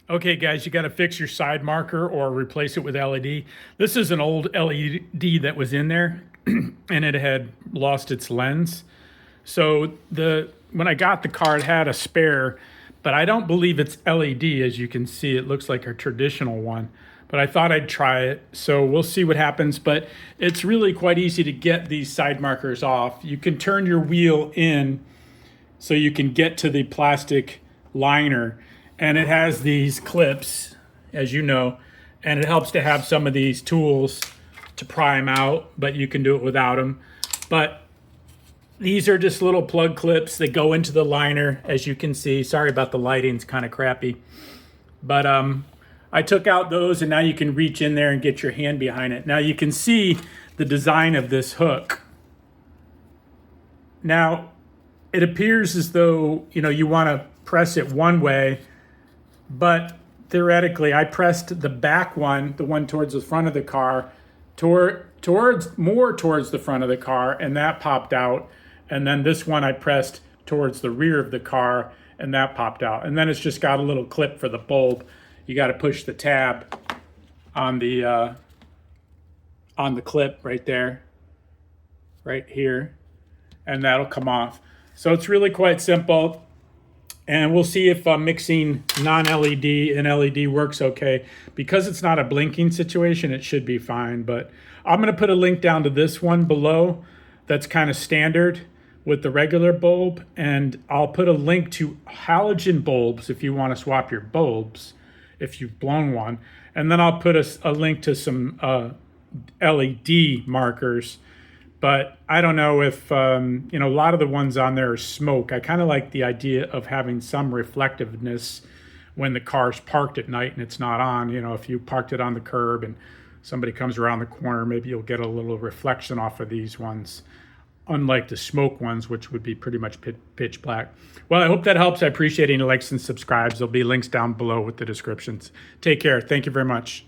Okay, guys, you got to fix your side marker or replace it with LED. This is an old LED that was in there and it had lost its lens. So when I got the car, it had a spare, but I don't believe it's LED. As you can see, it looks like a traditional one. But I thought I'd try it, so we'll see what happens. But it's really quite easy to get these side markers off. You can turn your wheel in so you can get to the plastic liner, and it has these clips, as you know, and it helps to have some of these tools to pry them out, but you can do it without them. But these are just little plug clips that go into the liner, as you can see. Sorry about the lighting, it's kind of crappy. But I took out those, and now you can reach in there and get your hand behind it. Now you can see the design of this hook. Now, it appears as though, you want to press it one way, but theoretically, I pressed the back one, the one towards the front of the car, towards the front of the car, and that popped out. And then this one I pressed towards the rear of the car, and that popped out. And then it's just got a little clip for the bulb. You got to push the tab on the clip right there, right here, and that'll come off. So it's really quite simple. And we'll see if mixing non-LED and LED works okay. Because it's not a blinking situation, it should be fine. But I'm going to put a link down to this one below that's kind of standard with the regular bulb. And I'll put a link to halogen bulbs if you want to swap your bulbs, if you've blown one. And then I'll put a link to some LED markers. But I don't know if, a lot of the ones on there are smoke. I kind of like the idea of having some reflectiveness when the car's parked at night and it's not on. If you parked it on the curb and somebody comes around the corner, maybe you'll get a little reflection off of these ones, unlike the smoke ones, which would be pretty much pitch black. Well, I hope that helps. I appreciate any likes and subscribes. There'll be links down below with the descriptions. Take care. Thank you very much.